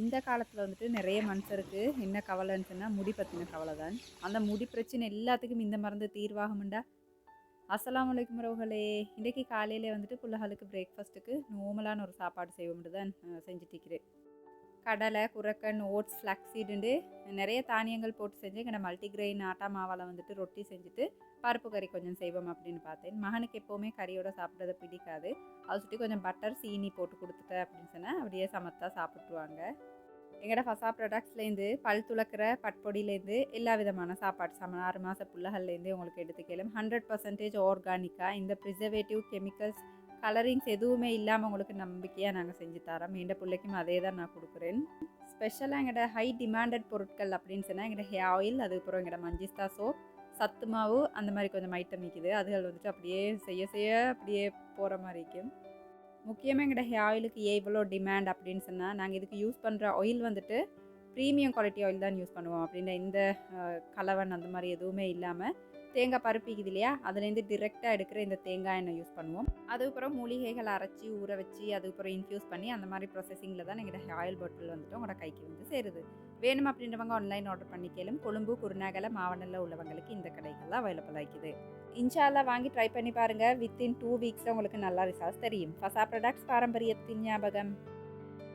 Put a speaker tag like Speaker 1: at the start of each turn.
Speaker 1: இந்த காலத்தில் வந்துட்டு நிறைய மனுஷருக்கு என்ன கவலைன்னு சொன்னால் முடி பற்றின கவலை தான். அந்த முடி பிரச்சனை எல்லாத்துக்கும் இந்த மருந்து தீர்வாகும்டா. அஸ்ஸலாமு அலைக்கும் உறவுகளே. இன்றைக்கி காலையிலே வந்துட்டு பிள்ளைகளுக்கு பிரேக்ஃபாஸ்ட்டுக்கு நார்மலான ஒரு சாப்பாடு செய்வோம்னு தான் செஞ்சுட்டிருக்கிறேன். கடலை, குரக்கன், ஓட்ஸ், ஃப்ளாக்ஸீடுண்டு நிறைய தானியங்கள் போட்டு செஞ்சு எங்கள்ட மல்டிக்ரெயின் ஆட்டா மாவால் வந்துட்டு ரொட்டி செஞ்சுட்டு பருப்பு கறி கொஞ்சம் செய்வோம் அப்படின்னு பார்த்தேன். மகனுக்கு எப்போவுமே கறியோட சாப்பிட்றத பிடிக்காது. அதை சுற்றி கொஞ்சம் பட்டர் சீனி போட்டு கொடுத்துட்டேன் அப்படின்னு சொன்னால் அப்படியே சமத்தா சாப்பிட்ருவாங்க. எங்களோட ஃபசா ப்ராடக்ட்ஸ்லேருந்து பல் துளக்கிற பட்பொடியிலேருந்து எல்லா விதமான சாப்பாடு சாமான் 6 மாத புள்ளகள்லேருந்து உங்களுக்கு எடுத்துக்கலாம். 100% ஆர்கானிக்காக இந்த ப்ரிசர்வேட்டிவ் கெமிக்கல்ஸ் கலரிங்ஸ் எதுவுமே இல்லாமல் உங்களுக்கு நம்பிக்கையாக நாங்கள் செஞ்சு தரோம். எந்த பிள்ளைக்கும் அதே தான் நான் கொடுக்குறேன். ஸ்பெஷலாக எங்களோட ஹை டிமாண்டட் பொருட்கள் அப்படின்னு சொன்னால் எங்களோட ஹேர் ஆயில், அதுக்கப்புறம் எங்களோட மஞ்சிஸ்தா சோப், சத்து மாவு, அந்த மாதிரி கொஞ்சம் ஐட்டம் இருக்குது. அதுகள் வந்துட்டு அப்படியே செய்ய அப்படியே போகிற மாதிரி இருக்கும். முக்கியமாக எங்களோட ஹேர் ஆயிலுக்கு இவ்வளோ டிமாண்ட் அப்படின்னு சொன்னால் நாங்கள் இதுக்கு யூஸ் பண்ணுற ஆயில் வந்துட்டு ப்ரீமியம் குவாலிட்டி ஆயில் தான் யூஸ் பண்ணுவோம். அப்படின்ற இந்த கலவன் அந்த மாதிரி எதுவுமே இல்லாமல் தேங்காய் பருப்பிக்குது இல்லையா, அதுலேருந்து டிரெக்டாக எடுக்கிற இந்த தேங்காய் எண்ணெய் யூஸ் பண்ணுவோம். அதுக்கப்புறம் மூலிகைகளை அரைச்சி ஊற வச்சு அதுக்கப்புறம் இன்ஃப்யூஸ் பண்ணி அந்த மாதிரி ப்ராசஸிங்கில் தான் எங்களோட ஹேர் ஆயில் பாட்டில் வந்துட்டு உங்களோட கைக்கு வந்து சேருது. வேணும் அப்படின்றவங்க ஆன்லைன் ஆர்டர் பண்ணிக்கலும். கொழும்பு, குருநாகலை, மாவட்டத்தில் உள்ளவங்களுக்கு இந்த கடைகள்லாம் அவைலபிள் ஆகிக்குது. இன்ஷால்லா வாங்கி ட்ரை பண்ணி பாருங்கள். வித்தின் 2 வீக்ஸில் உங்களுக்கு நல்லா ரிசல்ட்ஸ் தெரியும். ஃபசா ப்ராடக்ட்ஸ், பாரம்பரியத்தின் ஞாபகம்.